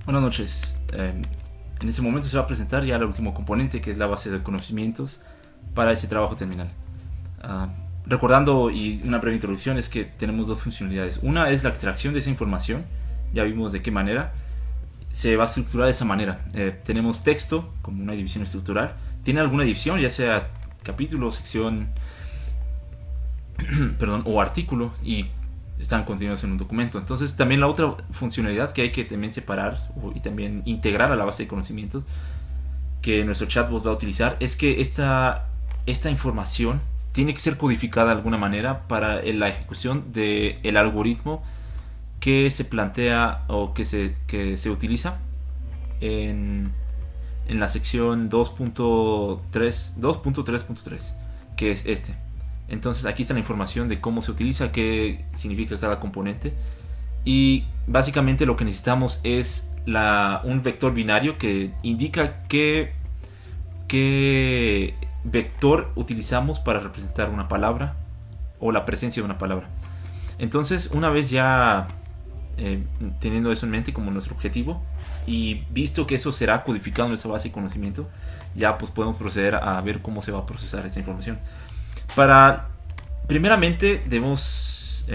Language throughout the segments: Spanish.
Buenas noches. En este momento se va a presentar ya el último componente, que es la base de conocimientos para ese trabajo terminal. Ah, Recordando y una breve introducción es que tenemos dos funcionalidades. Una es la extracción de esa información. Ya vimos de qué manera se va a estructurar de esa manera. Tenemos texto como una división estructural. Tiene alguna división, ya sea capítulo, sección, perdón, o artículo, y están contenidos en un documento. Entonces también la otra funcionalidad que hay que también separar y también integrar a la base de conocimientos que nuestro chatbot va a utilizar es que esta información tiene que ser codificada de alguna manera para la ejecución del algoritmo que se plantea o que se utiliza en, en la sección 2.3.3, que es este. Entonces aquí está la información de cómo se utiliza, qué significa cada componente. Y básicamente lo que necesitamos es un vector binario que indica qué vector utilizamos para representar una palabra o la presencia de una palabra. Entonces, una vez ya teniendo eso en mente como nuestro objetivo y visto que eso será codificado en nuestra base de conocimiento, ya pues podemos proceder a ver cómo se va a procesar esa información. Para, primeramente, debemos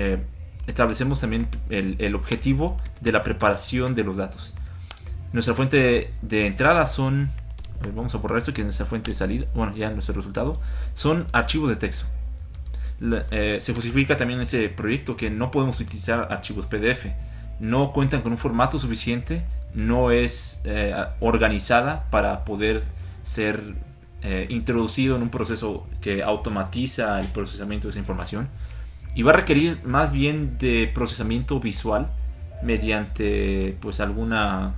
establecemos también el objetivo de la preparación de los datos. Nuestra fuente de entrada son, vamos a borrar esto, que es nuestra fuente de salida, bueno, ya nuestro resultado, son archivos de texto. Se justifica también en ese proyecto que no podemos utilizar archivos PDF. No cuentan con un formato suficiente, no es organizada para poder ser introducido en un proceso que automatiza el procesamiento de esa información, y va a requerir más bien de procesamiento visual mediante pues algunos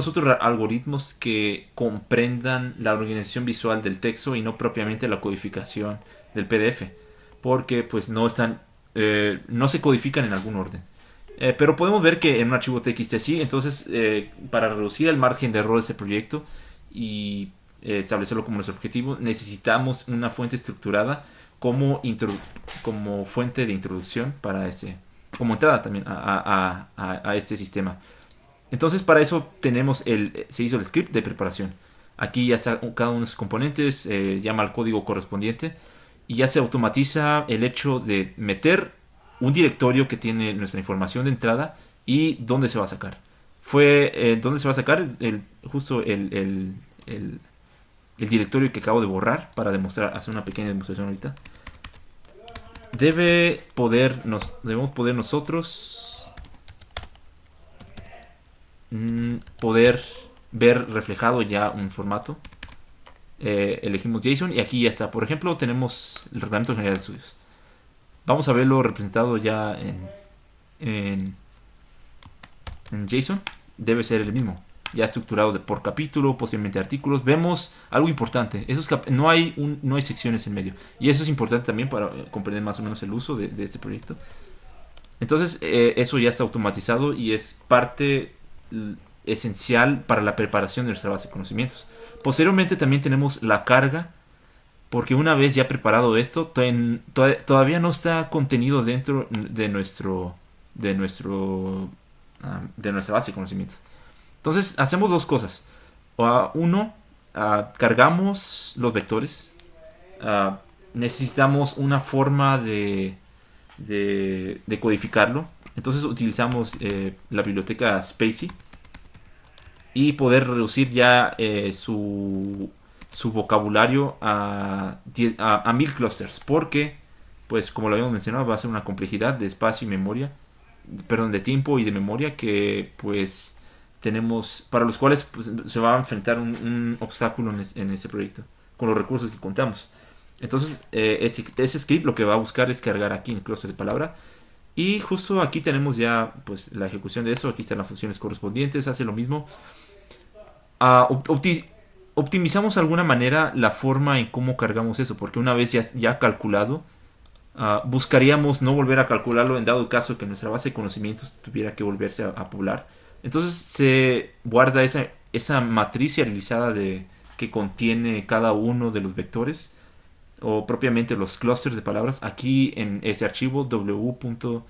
otros algoritmos que comprendan la organización visual del texto y no propiamente la codificación del PDF, porque pues no se codifican en algún orden. Pero podemos ver que en un archivo TXT sí. Entonces, para reducir el margen de error de este proyecto y establecerlo como nuestro objetivo, necesitamos una fuente estructurada como fuente de introducción para como entrada también a este sistema. Entonces, para eso se hizo el script de preparación. Aquí ya está cada uno de sus componentes, llama al código correspondiente y ya se automatiza el hecho de meter un directorio que tiene nuestra información de entrada y dónde se va a sacar. Dónde se va a sacar justo el directorio que acabo de borrar para hacer una pequeña demostración ahorita. Debemos poder nosotros poder ver reflejado ya un formato. Elegimos JSON y aquí ya está. Por ejemplo, tenemos el reglamento general de estudios. Vamos a verlo representado ya en, en JSON. Debe ser el mismo, ya estructurado por capítulo, posiblemente artículos. Vemos algo importante: no hay secciones en medio, y eso es importante también para comprender más o menos el uso de este proyecto. Entonces, eso ya está automatizado y es parte esencial para la preparación de nuestra base de conocimientos. Posteriormente también tenemos la carga, porque una vez ya preparado esto, todavía no está contenido dentro de nuestra base de conocimientos. Entonces hacemos dos cosas. Uno, cargamos los vectores. Necesitamos una forma de codificarlo. Entonces utilizamos la biblioteca SpaCy y poder reducir ya su vocabulario a 1000 clusters, porque pues como lo habíamos mencionado, va a ser una complejidad de espacio y memoria, perdón, de tiempo y de memoria, que pues para los cuales pues, se va a enfrentar un obstáculo en ese proyecto con los recursos que contamos. Entonces, ese script lo que va a buscar es cargar aquí en el clúster de palabra. Y justo aquí tenemos ya pues la ejecución de eso. Aquí están las funciones correspondientes. Hace lo mismo. Optimizamos de alguna manera la forma en cómo cargamos eso, porque una vez ya calculado, buscaríamos no volver a calcularlo en dado caso que nuestra base de conocimientos tuviera que volverse a poblar. Entonces se guarda esa matriz serializada que contiene cada uno de los vectores, o propiamente los clusters de palabras, aquí en ese archivo w.npi,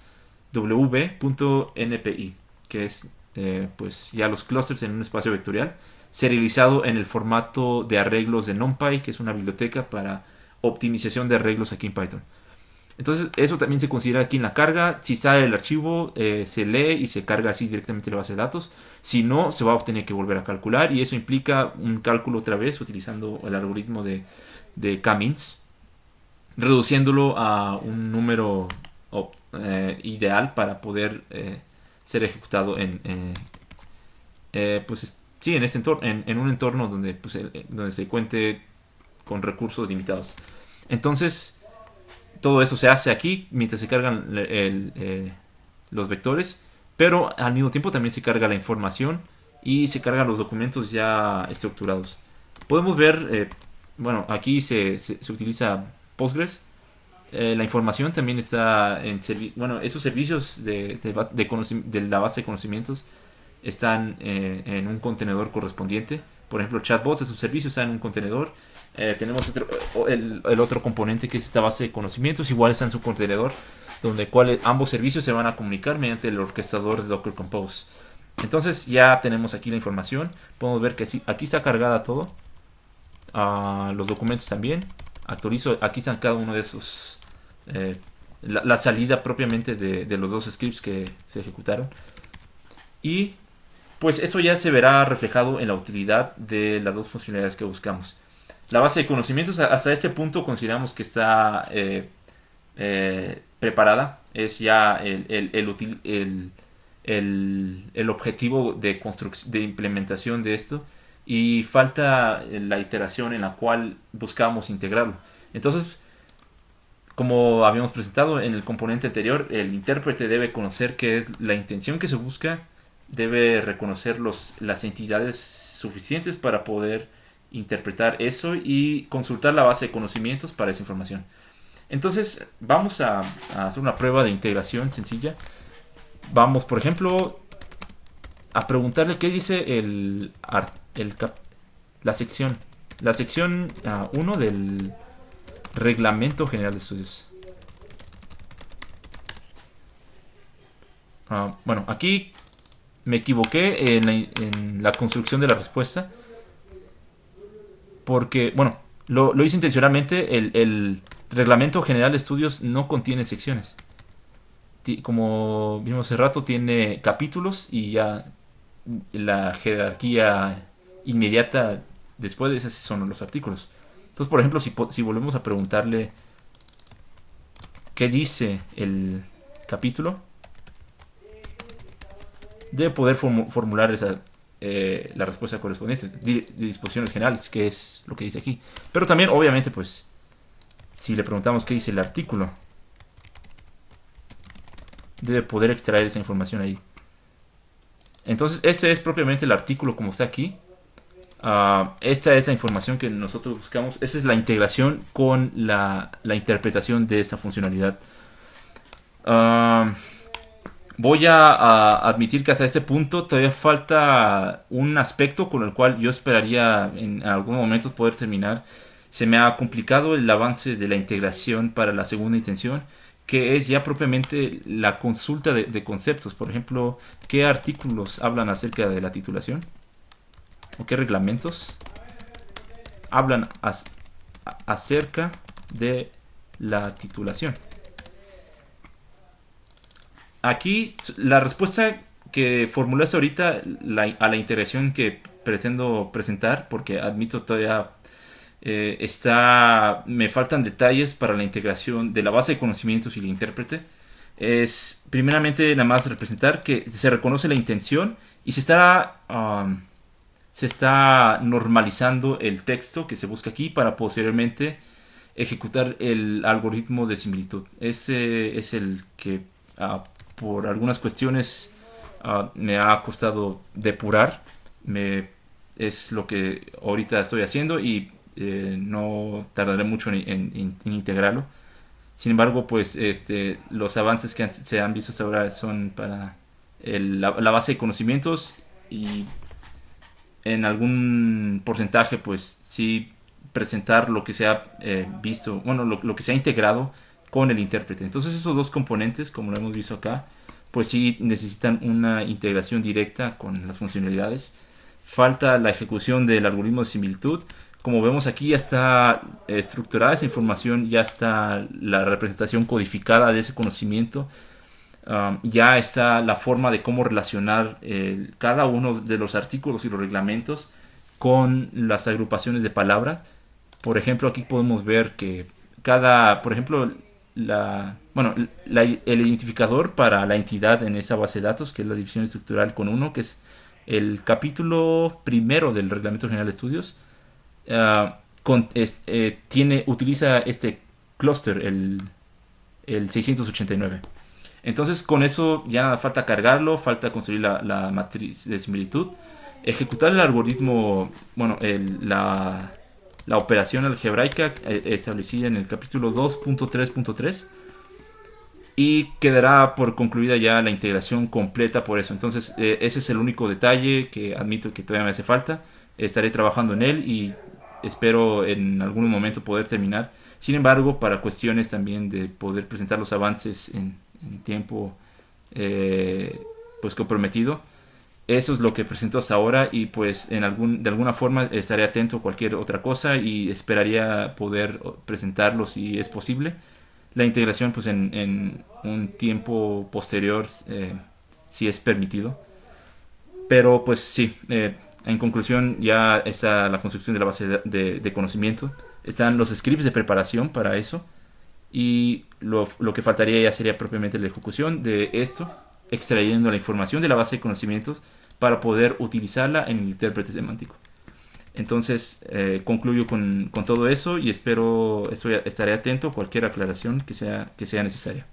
que es pues ya los clusters en un espacio vectorial, serializado en el formato de arreglos de NumPy, que es una biblioteca para optimización de arreglos aquí en Python. Entonces eso también se considera aquí en la carga. Si sale el archivo, se lee y se carga así directamente la base de datos. Si no, se va a tener que volver a calcular, y eso implica un cálculo otra vez utilizando el algoritmo de K-means, reduciéndolo a un número ideal para poder ser ejecutado pues sí, en este entorno, en un entorno donde, pues, donde se cuente con recursos limitados. Entonces todo eso se hace aquí mientras se cargan los vectores, pero al mismo tiempo también se carga la información y se cargan los documentos ya estructurados. Podemos ver, bueno, aquí se utiliza Postgres. La información también está en bueno, esos servicios de la base de conocimientos están en un contenedor correspondiente. Por ejemplo, chatbots es un servicio, está en un contenedor. Tenemos el otro componente, que es esta base de conocimientos, igual está en su contenedor, donde ambos servicios se van a comunicar mediante el orquestador de Docker Compose. Entonces ya tenemos aquí la información. Podemos ver que aquí está cargada todo. Los documentos también. Actualizo, aquí están cada uno de esos. La salida propiamente de los dos scripts que se ejecutaron. Y pues eso ya se verá reflejado en la utilidad de las dos funcionalidades que buscamos. La base de conocimientos hasta este punto consideramos que está preparada. Es ya el objetivo de implementación de esto. Y falta la iteración en la cual buscamos integrarlo. Entonces, como habíamos presentado en el componente anterior, el intérprete debe conocer qué es la intención que se busca. Debe reconocer las entidades suficientes para poder interpretar eso y consultar la base de conocimientos para esa información. Entonces vamos a hacer una prueba de integración sencilla. Vamos, por ejemplo, a preguntarle qué dice la sección 1 del Reglamento General de Estudios. Bueno, aquí me equivoqué en la construcción de la respuesta, porque, bueno, lo hice intencionalmente. El Reglamento General de Estudios no contiene secciones. Como vimos hace rato, tiene capítulos y ya la jerarquía inmediata después de esas son los artículos. Entonces, por ejemplo, si volvemos a preguntarle qué dice el capítulo, debe poder formular la respuesta correspondiente de disposiciones generales, que es lo que dice aquí. Pero también, obviamente, pues, si le preguntamos qué dice el artículo, debe poder extraer esa información ahí. Entonces, ese es propiamente el artículo como está aquí. Esta es la información que nosotros buscamos. Esa es la integración con la interpretación de esa funcionalidad. Voy a admitir que hasta este punto todavía falta un aspecto con el cual yo esperaría en algunos momentos poder terminar. Se me ha complicado el avance de la integración para la segunda intención, que es ya propiamente la consulta de conceptos. Por ejemplo, ¿qué artículos hablan acerca de la titulación? ¿O qué reglamentos hablan acerca de la titulación? Aquí la respuesta que formulaste ahorita a la integración que pretendo presentar, porque admito todavía me faltan detalles para la integración de la base de conocimientos y el intérprete, es primeramente nada más representar que se reconoce la intención y se está normalizando el texto que se busca aquí para posteriormente ejecutar el algoritmo de similitud. Ese es el que por algunas cuestiones me ha costado depurar. Es lo que ahorita estoy haciendo y no tardaré mucho en integrarlo. Sin embargo, pues los avances que se han visto hasta ahora son para la base de conocimientos y en algún porcentaje, pues sí presentar lo que se ha lo que se ha integrado con el intérprete. Entonces esos dos componentes, como lo hemos visto acá, pues sí necesitan una integración directa con las funcionalidades. Falta la ejecución del algoritmo de similitud. Como vemos aquí ya está estructurada esa información, ya está la representación codificada de ese conocimiento. Ya está la forma de cómo relacionar cada uno de los artículos y los reglamentos con las agrupaciones de palabras. Por ejemplo, aquí podemos ver que por ejemplo, el identificador para la entidad en esa base de datos, que es la división estructural con uno, que es el capítulo primero del Reglamento General de Estudios, utiliza este clúster, el 689. Entonces con eso ya falta cargarlo, falta construir la matriz de similitud, ejecutar el algoritmo, la operación algebraica establecida en el capítulo 2.3.3, y quedará por concluida ya la integración completa por eso. Entonces ese es el único detalle que admito que todavía me hace falta. Estaré trabajando en él y espero en algún momento poder terminar. Sin embargo, para cuestiones también de poder presentar los avances en tiempo pues comprometido, eso es lo que presento hasta ahora, y pues de alguna forma estaré atento a cualquier otra cosa y esperaría poder presentarlo si es posible. La integración pues en un tiempo posterior, si es permitido. Pero pues sí, en conclusión ya está la construcción de la base de conocimiento. Están los scripts de preparación para eso. Y lo que faltaría ya sería propiamente la ejecución de esto, extrayendo la información de la base de conocimientos para poder utilizarla en el intérprete semántico. Entonces concluyo con todo eso y estaré atento a cualquier aclaración que sea necesaria.